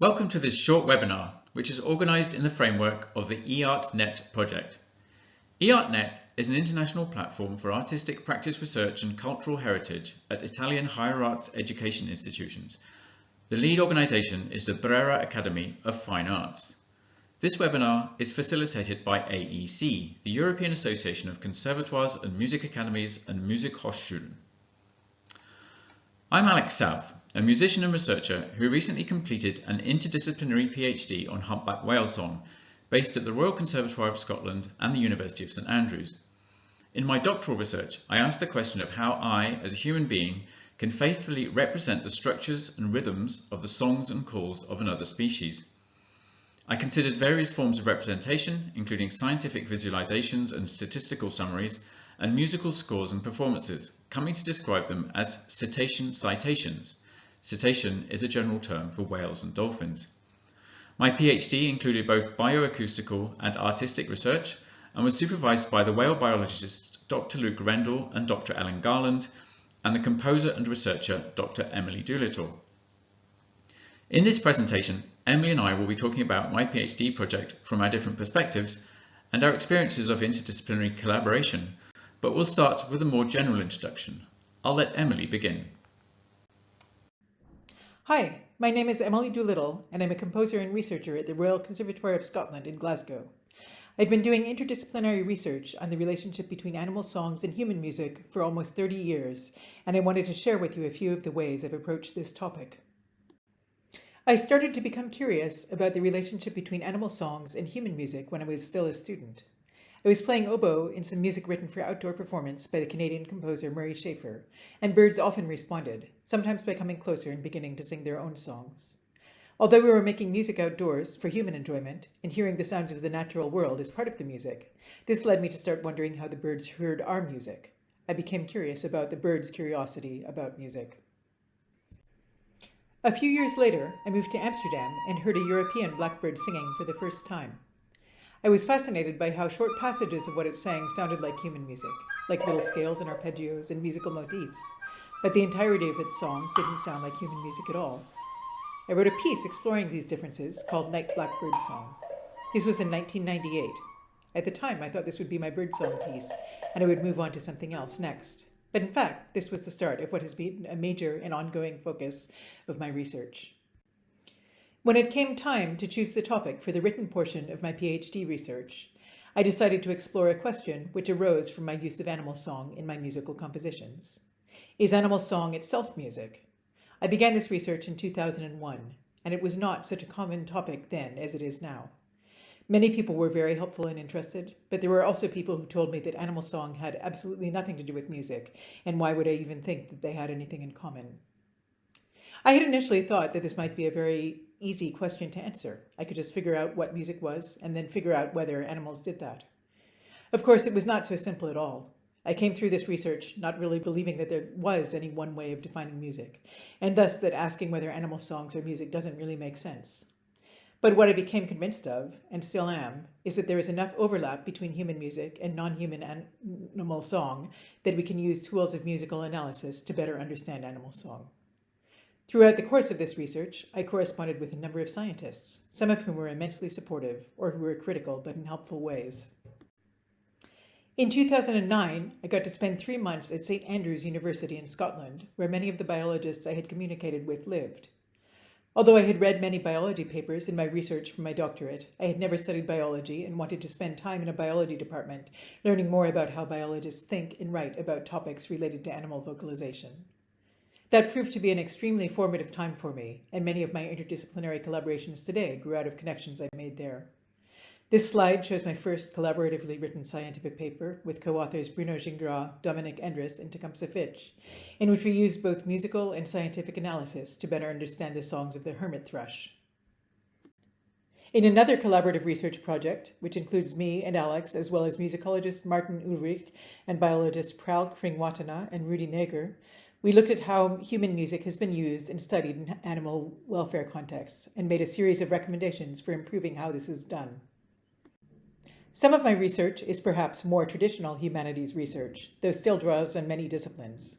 Welcome to this short webinar, which is organised in the framework of the IartNET project. IartNET is an international platform for artistic practice research and cultural heritage at Italian higher arts education institutions. The lead organisation is the Brera Academy of Fine Arts. This webinar is facilitated by AEC, the European Association of Conservatoires and Music Academies and Musikhochschulen. I'm Alex South, a musician and researcher who recently completed an interdisciplinary PhD on humpback whale song, based at the Royal Conservatoire of Scotland and the University of St Andrews. In my doctoral research, I asked the question of how I, as a human being, can faithfully represent the structures and rhythms of the songs and calls of another species. I considered various forms of representation, including scientific visualizations and statistical summaries, and musical scores and performances, coming to describe them as cetacean citations. Cetacean is a general term for whales and dolphins. My PhD included both bioacoustical and artistic research and was supervised by the whale biologists Dr. Luke Rendell and Dr. Ellen Garland, and the composer and researcher Dr. Emily Doolittle. In this presentation, Emily and I will be talking about my PhD project from our different perspectives and our experiences of interdisciplinary collaboration, but we'll start with a more general introduction. I'll let Emily begin. Hi, my name is Emily Doolittle, and I'm a composer and researcher at the Royal Conservatoire of Scotland in Glasgow. I've been doing interdisciplinary research on the relationship between animal songs and human music for almost 30 years, and I wanted to share with you a few of the ways I've approached this topic. I started to become curious about the relationship between animal songs and human music when I was still a student. I was playing oboe in some music written for outdoor performance by the Canadian composer Murray Schafer, and birds often responded, sometimes by coming closer and beginning to sing their own songs. Although we were making music outdoors for human enjoyment, and hearing the sounds of the natural world is part of the music, this led me to start wondering how the birds heard our music. I became curious about the birds' curiosity about music. A few years later, I moved to Amsterdam and heard a European blackbird singing for the first time. I was fascinated by how short passages of what it sang sounded like human music, like little scales and arpeggios and musical motifs, but the entirety of its song didn't sound like human music at all. I wrote a piece exploring these differences called Night Blackbird Song. This was in 1998. At the time, I thought this would be my birdsong piece, and I would move on to something else next. But in fact, this was the start of what has been a major and ongoing focus of my research. When it came time to choose the topic for the written portion of my PhD research, I decided to explore a question which arose from my use of animal song in my musical compositions. Is animal song itself music? I began this research in 2001, and it was not such a common topic then as it is now. Many people were very helpful and interested, but there were also people who told me that animal song had absolutely nothing to do with music, and why would I even think that they had anything in common? I had initially thought that this might be a very easy question to answer. I could just figure out what music was, and then figure out whether animals did that. Of course, it was not so simple at all. I came through this research not really believing that there was any one way of defining music, and thus that asking whether animal songs are music doesn't really make sense. But what I became convinced of, and still am, is that there is enough overlap between human music and non-human animal song that we can use tools of musical analysis to better understand animal song. Throughout the course of this research, I corresponded with a number of scientists, some of whom were immensely supportive, or who were critical but in helpful ways. In 2009, I got to spend 3 months at St Andrews University in Scotland, where many of the biologists I had communicated with lived. Although I had read many biology papers in my research for my doctorate, I had never studied biology and wanted to spend time in a biology department, learning more about how biologists think and write about topics related to animal vocalization. That proved to be an extremely formative time for me, and many of my interdisciplinary collaborations today grew out of connections I made there. This slide shows my first collaboratively written scientific paper with co-authors Bruno Gingras, Dominic Endres, and Tecumseh Fitch, in which we used both musical and scientific analysis to better understand the songs of the hermit thrush. In another collaborative research project, which includes me and Alex, as well as musicologist Martin Ulrich and biologists Pral Kringwatana and Rudy Nager, we looked at how human music has been used and studied in animal welfare contexts and made a series of recommendations for improving how this is done. Some of my research is perhaps more traditional humanities research, though still draws on many disciplines.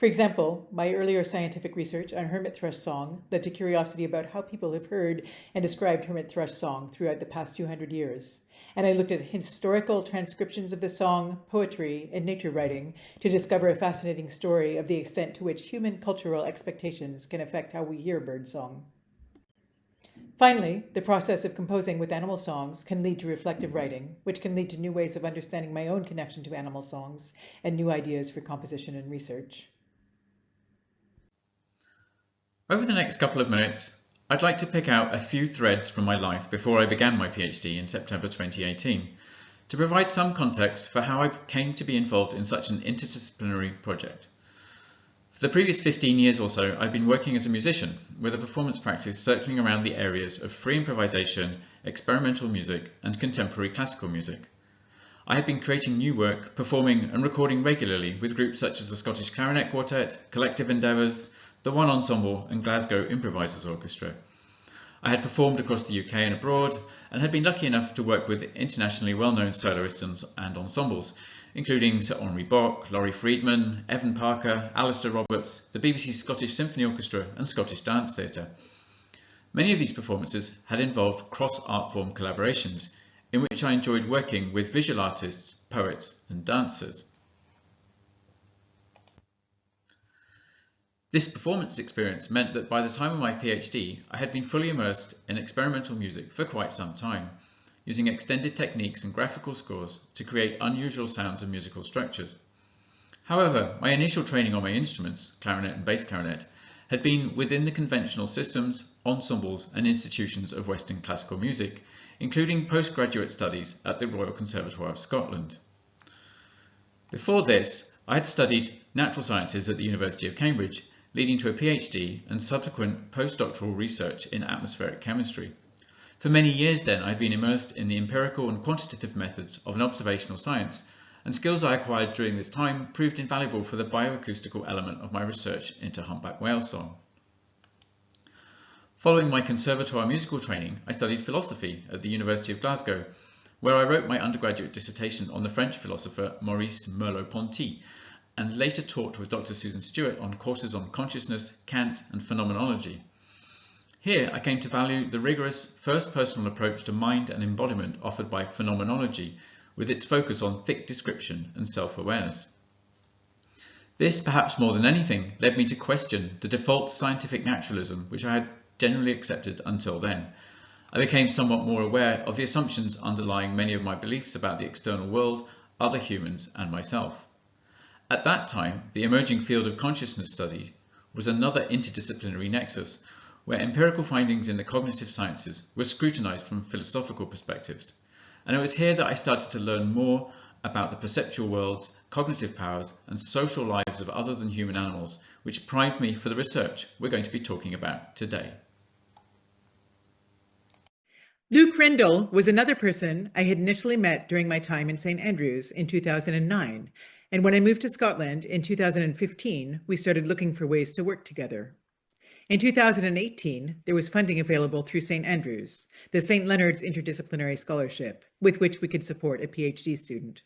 For example, my earlier scientific research on hermit thrush song led to curiosity about how people have heard and described hermit thrush song throughout the past 200 years. And I looked at historical transcriptions of the song, poetry, and nature writing to discover a fascinating story of the extent to which human cultural expectations can affect how we hear bird song. Finally, the process of composing with animal songs can lead to reflective writing, which can lead to new ways of understanding my own connection to animal songs and new ideas for composition and research. Over the next couple of minutes, I'd like to pick out a few threads from my life before I began my PhD in September 2018, to provide some context for how I came to be involved in such an interdisciplinary project. For the previous 15 years or so, I've been working as a musician, with a performance practice circling around the areas of free improvisation, experimental music, and contemporary classical music. I had been creating new work, performing and recording regularly with groups such as the Scottish Clarinet Quartet, Collective Endeavours, the One Ensemble and Glasgow Improvisers Orchestra. I had performed across the UK and abroad, and had been lucky enough to work with internationally well-known soloists and ensembles, including Sir Henry Bock, Laurie Friedman, Evan Parker, Alistair Roberts, the BBC Scottish Symphony Orchestra and Scottish Dance Theatre. Many of these performances had involved cross-art form collaborations, in which I enjoyed working with visual artists, poets and dancers. This performance experience meant that by the time of my PhD, I had been fully immersed in experimental music for quite some time, using extended techniques and graphical scores to create unusual sounds and musical structures. However, my initial training on my instruments, clarinet and bass clarinet, had been within the conventional systems, ensembles and institutions of Western classical music, including postgraduate studies at the Royal Conservatoire of Scotland. Before this, I had studied natural sciences at the University of Cambridge, leading to a PhD and subsequent postdoctoral research in atmospheric chemistry. For many years then, I had been immersed in the empirical and quantitative methods of an observational science, and skills I acquired during this time proved invaluable for the bioacoustical element of my research into humpback whale song. Following my conservatoire musical training, I studied philosophy at the University of Glasgow, where I wrote my undergraduate dissertation on the French philosopher Maurice Merleau-Ponty, and later taught with Dr. Susan Stewart on courses on consciousness, Kant and phenomenology. Here I came to value the rigorous first-personal approach to mind and embodiment offered by phenomenology, with its focus on thick description and self-awareness. This, perhaps more than anything, led me to question the default scientific naturalism which I had generally accepted until then. I became somewhat more aware of the assumptions underlying many of my beliefs about the external world, other humans and myself. At that time, the emerging field of consciousness study was another interdisciplinary nexus, where empirical findings in the cognitive sciences were scrutinized from philosophical perspectives. And it was here that I started to learn more about the perceptual worlds, cognitive powers, and social lives of other than human animals, which primed me for the research we're going to be talking about today. Luke Rendell was another person I had initially met during my time in St. Andrews in 2009, and when I moved to Scotland in 2015, we started looking for ways to work together. In 2018, there was funding available through St. Andrews, the St. Leonard's Interdisciplinary Scholarship, with which we could support a PhD student.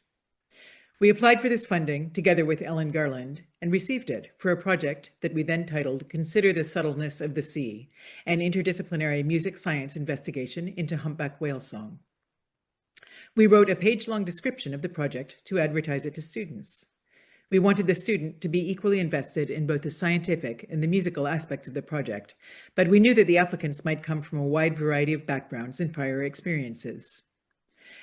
We applied for this funding together with Ellen Garland and received it for a project that we then titled Consider the Subtleness of the Sea, an interdisciplinary music science investigation into humpback whale song. We wrote a page-long description of the project to advertise it to students. We wanted the student to be equally invested in both the scientific and the musical aspects of the project, but we knew that the applicants might come from a wide variety of backgrounds and prior experiences.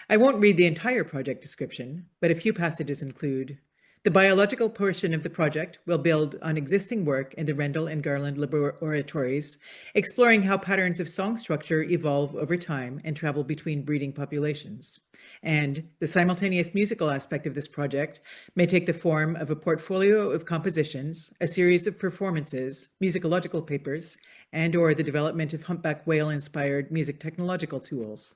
I won't read the entire project description, but a few passages include: the biological portion of the project will build on existing work in the Rendell and Garland laboratories, exploring how patterns of song structure evolve over time and travel between breeding populations. And the simultaneous musical aspect of this project may take the form of a portfolio of compositions, a series of performances, musicological papers, and/or the development of humpback whale-inspired music technological tools.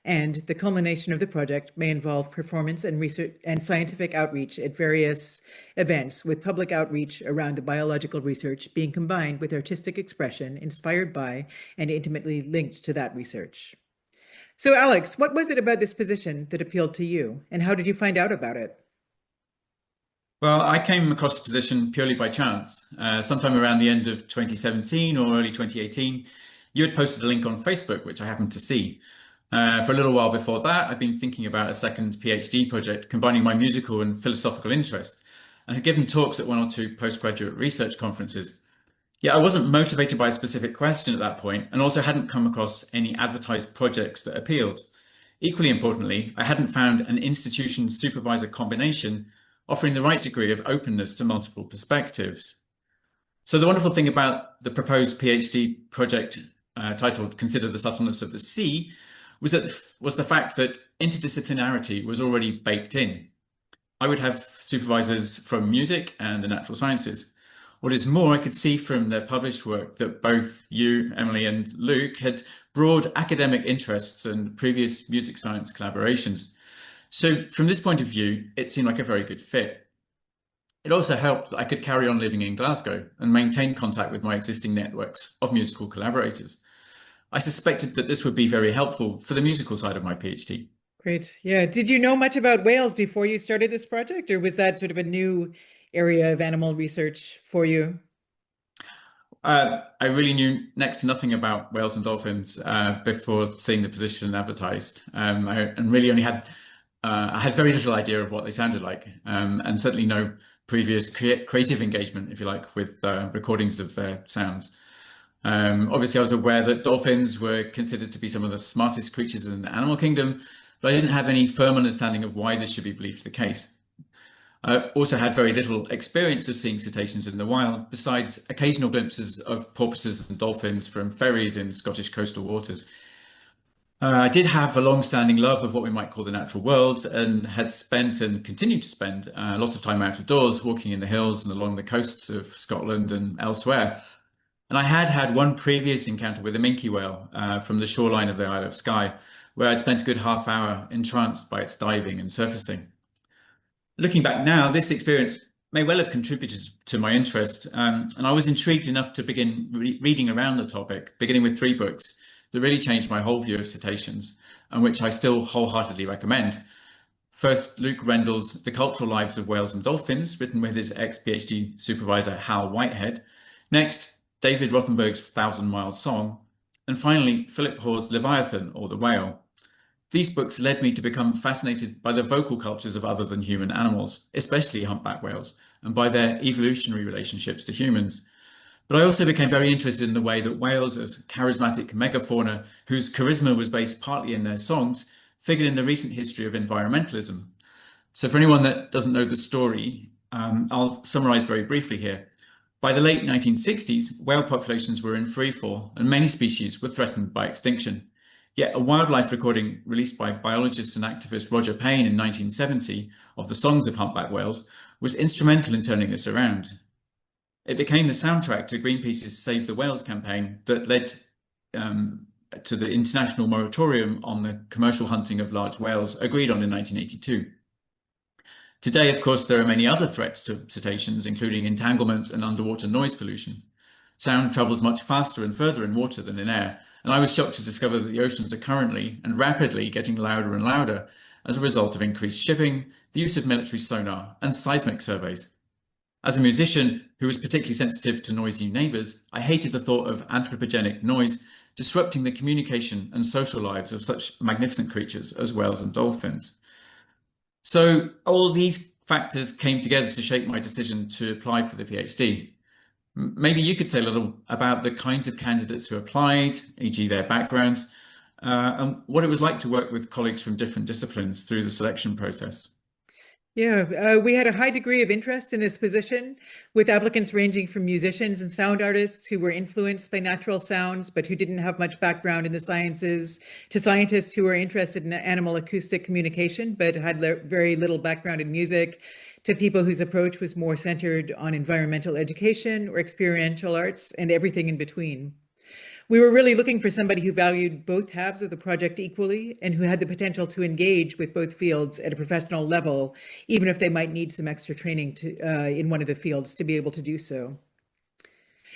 And the culmination of the project may involve performance and research and scientific outreach at various events, with public outreach around the biological research being combined with artistic expression inspired by and intimately linked to that research. So Alex, what was it about this position that appealed to you, and how did you find out about it? Well, I came across the position purely by chance. Sometime around the end of 2017 or early 2018, you had posted a link on Facebook, which I happened to see. For a little while before that, I'd been thinking about a second PhD project combining my musical and philosophical interests, and had given talks at one or two postgraduate research conferences. Yet I wasn't motivated by a specific question at that point, and also hadn't come across any advertised projects that appealed. Equally importantly, I hadn't found an institution supervisor combination offering the right degree of openness to multiple perspectives. So the wonderful thing about the proposed PhD project titled Consider the Subtleness of the Sea was the fact that interdisciplinarity was already baked in. I would have supervisors from music and the natural sciences. What is more, I could see from their published work that both you, Emily, and Luke had broad academic interests and previous music science collaborations. So from this point of view, it seemed like a very good fit. It also helped that I could carry on living in Glasgow and maintain contact with my existing networks of musical collaborators. I suspected that this would be very helpful for the musical side of my PhD. Great. Yeah. Did you know much about whales before you started this project, or was that sort of a new area of animal research for you? I really knew next to nothing about whales and dolphins before seeing the position advertised, and really only had I had very little idea of what they sounded like, and certainly no previous creative engagement, if you like, with recordings of their sounds. Obviously, I was aware that dolphins were considered to be some of the smartest creatures in the animal kingdom, but I didn't have any firm understanding of why this should be believed the case. I also had very little experience of seeing cetaceans in the wild, besides occasional glimpses of porpoises and dolphins from ferries in Scottish coastal waters. I did have a long-standing love of what we might call the natural world, and had spent and continued to spend a lot of time out of doors, walking in the hills and along the coasts of Scotland and elsewhere. And I had had one previous encounter with a minke whale from the shoreline of the Isle of Skye, where I'd spent a good half hour entranced by its diving and surfacing. Looking back now, this experience may well have contributed to my interest, and I was intrigued enough to begin reading around the topic, beginning with three books that really changed my whole view of cetaceans, and which I still wholeheartedly recommend. First, Luke Rendell's The Cultural Lives of Whales and Dolphins, written with his ex-PhD supervisor Hal Whitehead. Next, David Rothenberg's Thousand Mile Song. And finally, Philip Hoare's Leviathan, or The Whale. These books led me to become fascinated by the vocal cultures of other than human animals, especially humpback whales, and by their evolutionary relationships to humans. But I also became very interested in the way that whales, as charismatic megafauna whose charisma was based partly in their songs, figured in the recent history of environmentalism. So for anyone that doesn't know the story, I'll summarize very briefly here. By the late 1960s, whale populations were in freefall and many species were threatened by extinction. Yet a wildlife recording released by biologist and activist Roger Payne in 1970 of the songs of humpback whales was instrumental in turning this around. It became the soundtrack to Greenpeace's Save the Whales campaign that led to the international moratorium on the commercial hunting of large whales agreed on in 1982. Today, of course, there are many other threats to cetaceans, including entanglement and underwater noise pollution. Sound travels much faster and further in water than in air, and I was shocked to discover that the oceans are currently and rapidly getting louder and louder as a result of increased shipping, the use of military sonar, and seismic surveys. As a musician who was particularly sensitive to noisy neighbours, I hated the thought of anthropogenic noise disrupting the communication and social lives of such magnificent creatures as whales and dolphins. So all these factors came together to shape my decision to apply for the PhD. Maybe you could say a little about the kinds of candidates who applied, e.g. their backgrounds, and what it was like to work with colleagues from different disciplines through the selection process. Yeah, we had a high degree of interest in this position, with applicants ranging from musicians and sound artists who were influenced by natural sounds, but who didn't have much background in the sciences, to scientists who were interested in animal acoustic communication, but had very little background in music, to people whose approach was more centered on environmental education or experiential arts, and everything in between. We were really looking for somebody who valued both halves of the project equally and who had the potential to engage with both fields at a professional level, even if they might need some extra training in one of the fields to be able to do so.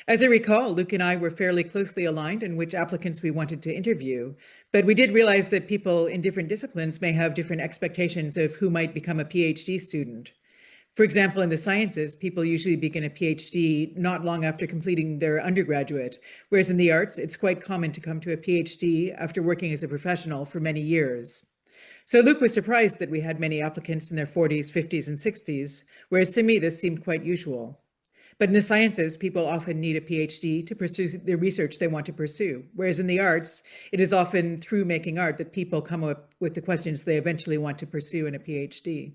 As I recall, Luke and I were fairly closely aligned in which applicants we wanted to interview, but we did realize that people in different disciplines may have different expectations of who might become a PhD student. For example, in the sciences, people usually begin a PhD not long after completing their undergraduate, whereas in the arts, it's quite common to come to a PhD after working as a professional for many years. So Luke was surprised that we had many applicants in their 40s, 50s, and 60s, whereas to me, this seemed quite usual. But in the sciences, people often need a PhD to pursue the research they want to pursue, whereas in the arts, it is often through making art that people come up with the questions they eventually want to pursue in a PhD.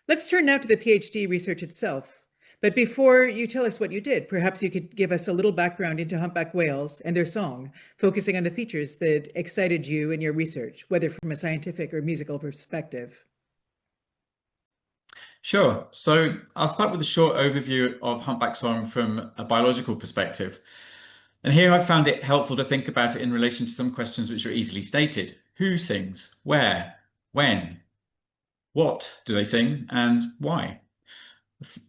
Let's turn now to the PhD research itself. But before you tell us what you did, perhaps you could give us a little background into humpback whales and their song, focusing on the features that excited you in your research, whether from a scientific or musical perspective. Sure. So I'll start with a short overview of humpback song from a biological perspective. And here I found it helpful to think about it in relation to some questions which are easily stated. Who sings? Where? When? What do they sing? And why?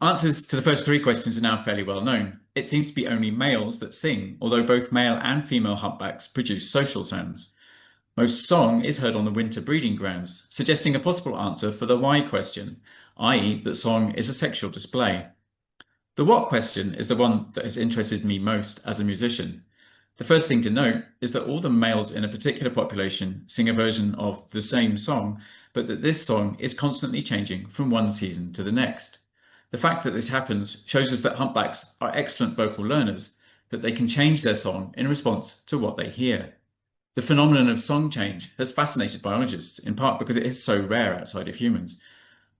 Answers to the first three questions are now fairly well known. It seems to be only males that sing, although both male and female humpbacks produce social sounds. Most song is heard on the winter breeding grounds, suggesting a possible answer for the why question, i.e. that song is a sexual display. The what question is the one that has interested me most as a musician. The first thing to note is that all the males in a particular population sing a version of the same song, but that this song is constantly changing from one season to the next. The fact that this happens shows us that humpbacks are excellent vocal learners, that they can change their song in response to what they hear. The phenomenon of song change has fascinated biologists, in part because it is so rare outside of humans.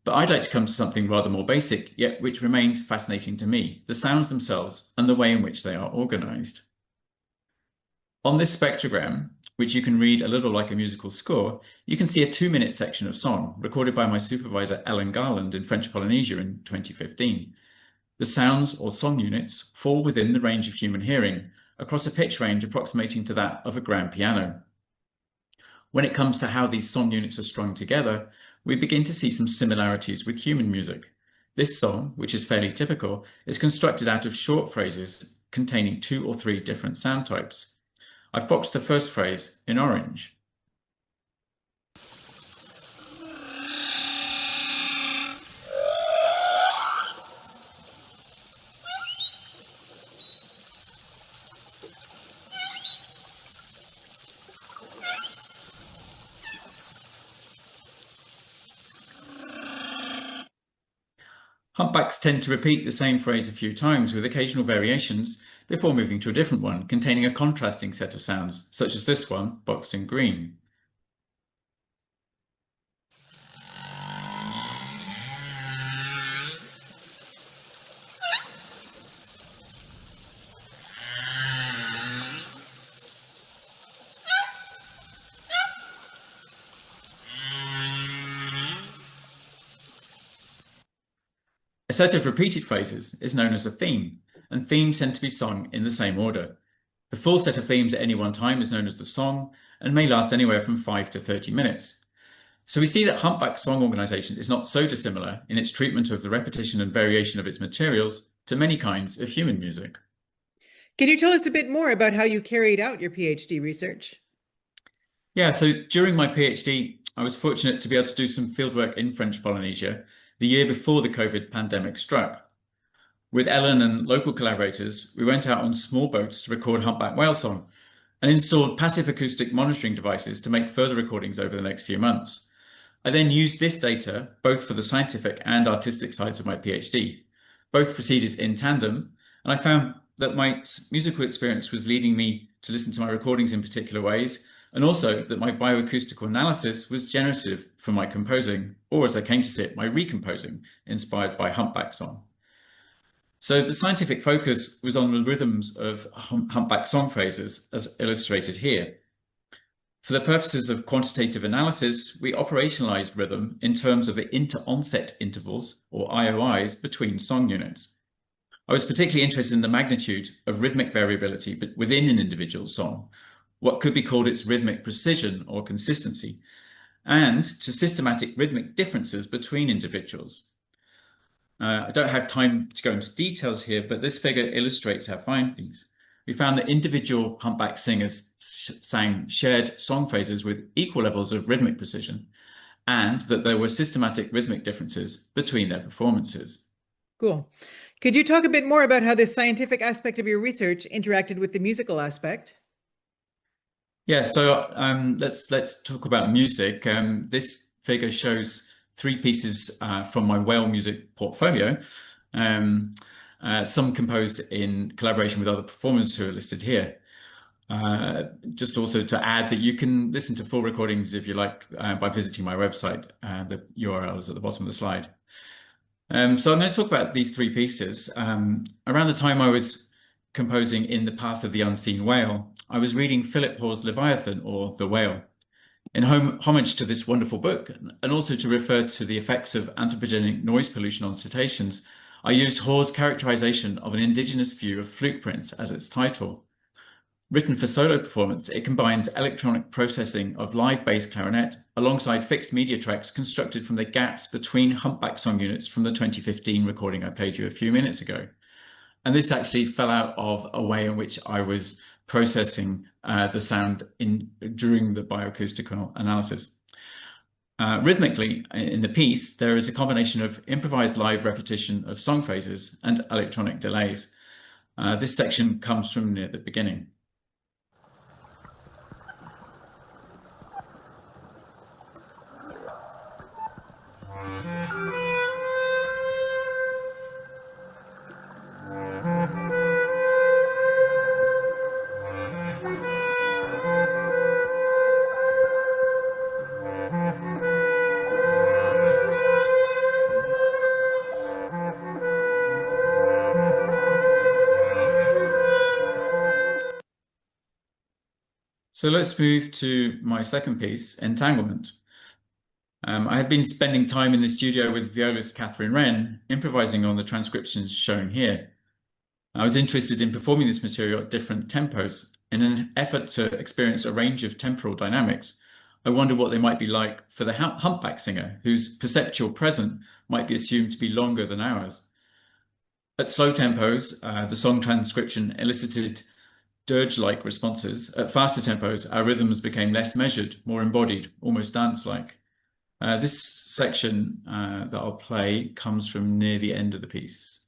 But I'd like to come to something rather more basic, yet which remains fascinating to me, the sounds themselves and the way in which they are organized. On this spectrogram, which you can read a little like a musical score, you can see a 2-minute section of song recorded by my supervisor Ellen Garland in French Polynesia in 2015. The sounds or song units fall within the range of human hearing, across a pitch range approximating to that of a grand piano. When it comes to how these song units are strung together, we begin to see some similarities with human music. This song, which is fairly typical, is constructed out of short phrases containing 2 or 3 different sound types. I've boxed the first phrase in orange. Humpbacks tend to repeat the same phrase a few times with occasional variations before moving to a different one containing a contrasting set of sounds, such as this one, boxed in green. A set of repeated phrases is known as a theme, and themes tend to be sung in the same order. The full set of themes at any one time is known as the song, and may last anywhere from 5 to 30 minutes. So we see that humpback song organization is not so dissimilar in its treatment of the repetition and variation of its materials to many kinds of human music. Can you tell us a bit more about how you carried out your PhD research? Yeah, so during my PhD, I was fortunate to be able to do some fieldwork in French Polynesia the year before the COVID pandemic struck. With Ellen and local collaborators, we went out on small boats to record humpback whale song and installed passive acoustic monitoring devices to make further recordings over the next few months. I then used this data both for the scientific and artistic sides of my PhD. Both proceeded in tandem, and I found that my musical experience was leading me to listen to my recordings in particular ways, and also that my bioacoustical analysis was generative for my composing, or as I came to see it, my recomposing, inspired by humpback song. So the scientific focus was on the rhythms of humpback song phrases, as illustrated here. For the purposes of quantitative analysis, we operationalized rhythm in terms of the inter-onset intervals, or IOIs, between song units. I was particularly interested in the magnitude of rhythmic variability within an individual song, what could be called its rhythmic precision or consistency, and to systematic rhythmic differences between individuals. I don't have time to go into details here, but this figure illustrates our findings. We found that individual humpback singers sang shared song phrases with equal levels of rhythmic precision, and that there were systematic rhythmic differences between their performances. Cool. Could you talk a bit more about how this scientific aspect of your research interacted with the musical aspect? Yeah, so let's talk about music. This figure shows three pieces from my whale music portfolio, um, some composed in collaboration with other performers who are listed here. Just also to add that you can listen to full recordings if you like by visiting my website. The URL is at the bottom of the slide. So I'm going to talk about these three pieces. Around the time I was composing In the Path of the Unseen Whale, I was reading Philip Hoare's Leviathan, or The Whale. In homage to this wonderful book, and also to refer to the effects of anthropogenic noise pollution on cetaceans, I used Hoare's characterization of an indigenous view of fluke prints as its title. Written for solo performance, it combines electronic processing of live bass clarinet alongside fixed media tracks constructed from the gaps between humpback song units from the 2015 recording I played you a few minutes ago. And this actually fell out of a way in which I was processing the sound during the bioacoustical analysis. Rhythmically, in the piece, there is a combination of improvised live repetition of song phrases and electronic delays. This section comes from near the beginning. So let's move to my second piece, Entanglement. I had been spending time in the studio with violist Catherine Wren, improvising on the transcriptions shown here. I was interested in performing this material at different tempos. In an effort to experience a range of temporal dynamics, I wondered what they might be like for the humpback singer, whose perceptual present might be assumed to be longer than ours. At slow tempos, the song transcription elicited dirge-like responses. At faster tempos, our rhythms became less measured, more embodied, almost dance-like. This section that I'll play comes from near the end of the piece.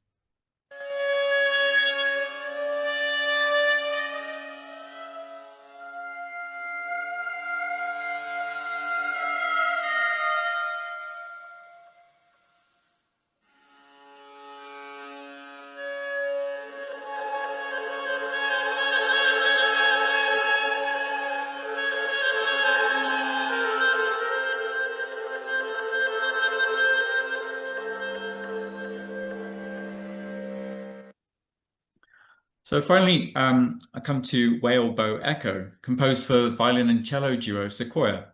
So finally, I come to Whale Bow Echo, composed for violin and cello duo Sequoia.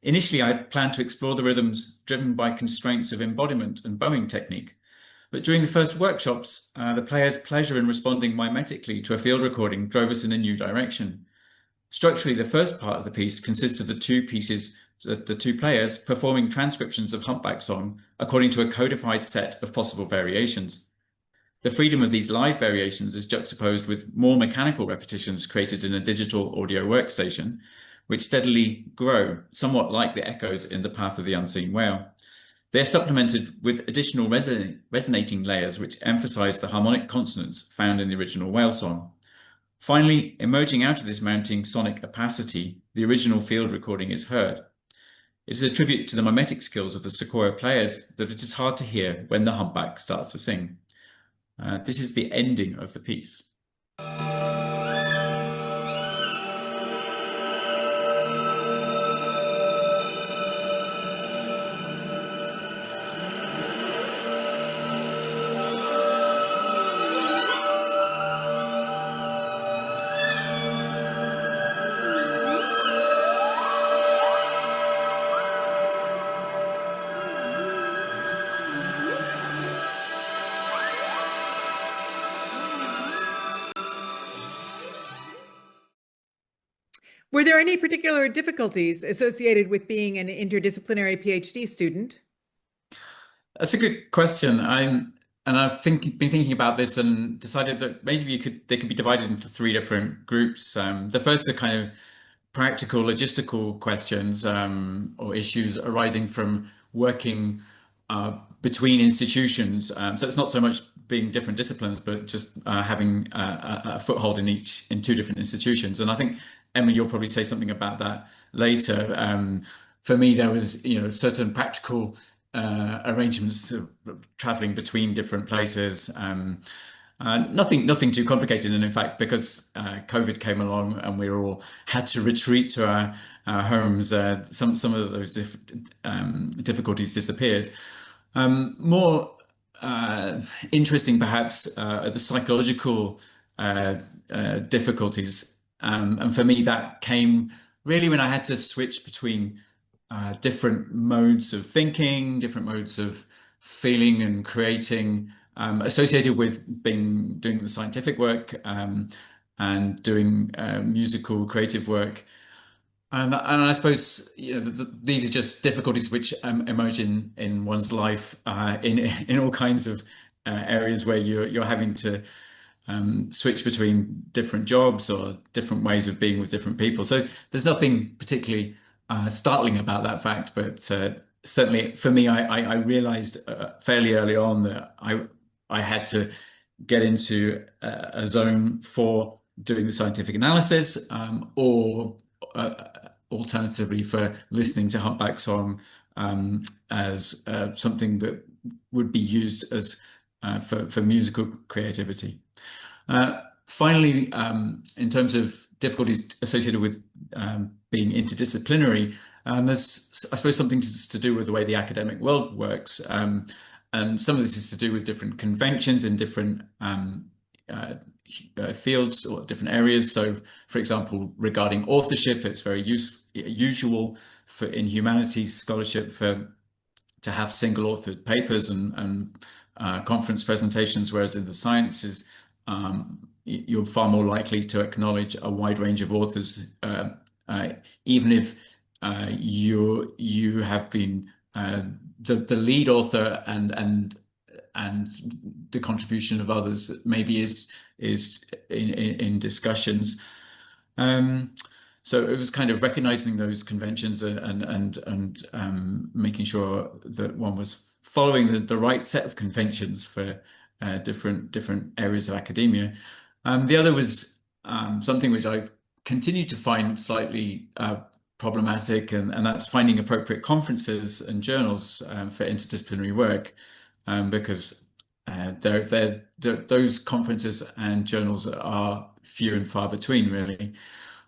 Initially, I planned to explore the rhythms driven by constraints of embodiment and bowing technique. But during the first workshops, the players' pleasure in responding mimetically to a field recording drove us in a new direction. Structurally, the first part of the piece consists of the two players performing transcriptions of humpback song according to a codified set of possible variations. The freedom of these live variations is juxtaposed with more mechanical repetitions created in a digital audio workstation, which steadily grow, somewhat like the echoes in The Path of the Unseen Whale. They're supplemented with additional resonating layers which emphasize the harmonic consonants found in the original whale song. Finally, emerging out of this mounting sonic opacity, the original field recording is heard. It is a tribute to the mimetic skills of the Sequoia players that it is hard to hear when the humpback starts to sing. This is the ending of the piece. Were there any particular difficulties associated with being an interdisciplinary PhD student? That's a good question. I've been thinking about this and decided that maybe they could be divided into three different groups. The first are kind of practical logistical questions or issues arising from working between institutions. So it's not so much being different disciplines, but just having a foothold in two different institutions. And I think, Emily, you'll probably say something about that later. For me, there was, certain practical arrangements of traveling between different places. Nothing too complicated, and in fact, because COVID came along and we all had to retreat to our homes, some of those difficulties disappeared. More interesting, perhaps, are the psychological difficulties, and for me, that came really when I had to switch between different modes of thinking, different modes of feeling and creating, associated with doing the scientific work and doing musical creative work. And I suppose these are just difficulties which emerge in one's life in all kinds of areas where you're having to switch between different jobs or different ways of being with different people. So there's nothing particularly startling about that fact, but certainly for me, I realized fairly early on that I had to get into a zone for doing the scientific analysis, or alternatively for listening to Humpback Song as something that would be used as for musical creativity. Finally, in terms of difficulties associated with being interdisciplinary, there's, I suppose, something to do with the way the academic world works. And some of this is to do with different conventions in different fields or different areas. So, for example, regarding authorship, it's very usual in humanities scholarship to have single-authored papers and conference presentations, whereas in the sciences, you're far more likely to acknowledge a wide range of authors, even if you have been the lead author and the contribution of others maybe is in discussions. So it was kind of recognizing those conventions and making sure that one was following the right set of conventions for different areas of academia. The other was something which I've continued to find slightly problematic, and that's finding appropriate conferences and journals for interdisciplinary work, because those conferences and journals are few and far between, really.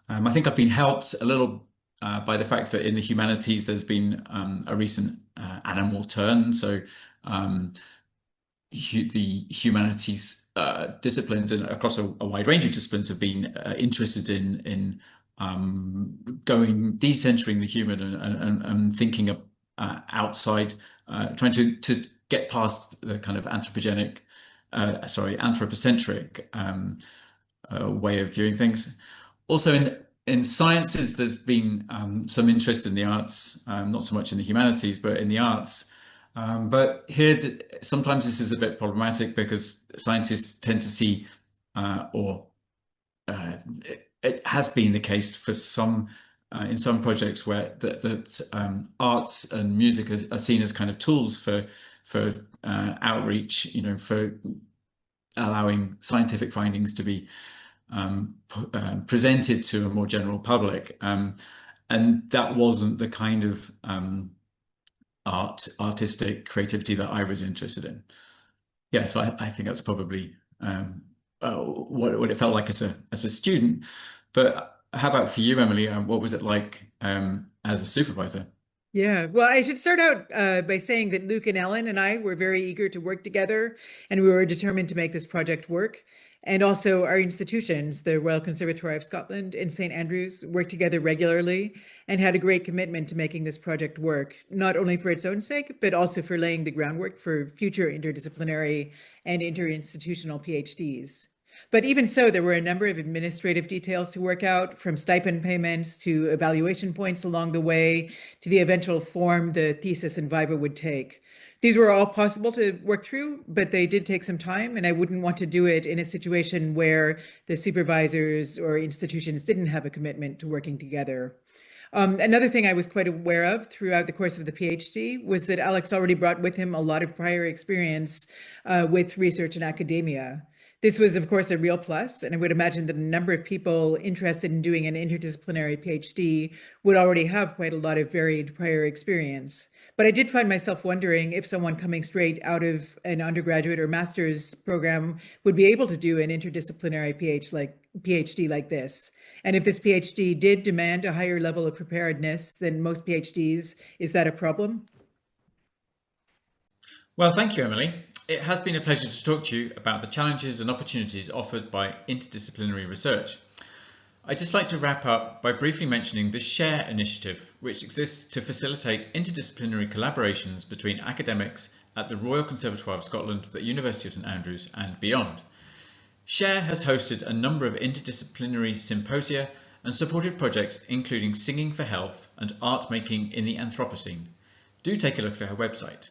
I think I've been helped a little by the fact that in the humanities there's been a recent animal turn. So the humanities disciplines and across a wide range of disciplines have been interested in decentering the human and thinking of outside, trying to get past the kind of anthropocentric way of viewing things. Also in sciences, there's been some interest in the arts, not so much in the humanities, but in the arts. But here, sometimes this is a bit problematic because scientists tend to see, it has been the case for some in some projects where that arts and music are seen as kind of tools for outreach, for allowing scientific findings to be presented to a more general public, and that wasn't the kind of artistic creativity that I was interested in. Yeah, so I think that's probably what it felt like as a student. But how about for you, Emily? What was it like as a supervisor? Yeah, well, I should start out by saying that Luke and Ellen and I were very eager to work together, and we were determined to make this project work. And also, our institutions, the Royal Conservatoire of Scotland and St Andrews, worked together regularly and had a great commitment to making this project work, not only for its own sake, but also for laying the groundwork for future interdisciplinary and interinstitutional PhDs. But even so, there were a number of administrative details to work out, from stipend payments to evaluation points along the way to the eventual form the thesis and viva would take. These were all possible to work through, but they did take some time, and I wouldn't want to do it in a situation where the supervisors or institutions didn't have a commitment to working together. Another thing I was quite aware of throughout the course of the PhD was that Alex already brought with him a lot of prior experience with research and academia. This was, of course, a real plus, and I would imagine that a number of people interested in doing an interdisciplinary PhD would already have quite a lot of varied prior experience. But I did find myself wondering if someone coming straight out of an undergraduate or master's program would be able to do an interdisciplinary PhD like this. And if this PhD did demand a higher level of preparedness than most PhDs, is that a problem? Well, thank you, Emily. It has been a pleasure to talk to you about the challenges and opportunities offered by interdisciplinary research. I'd just like to wrap up by briefly mentioning the SHARE initiative, which exists to facilitate interdisciplinary collaborations between academics at the Royal Conservatoire of Scotland, the University of St Andrews and beyond. SHARE has hosted a number of interdisciplinary symposia and supported projects including Singing for Health and Art Making in the Anthropocene. Do take a look at our website.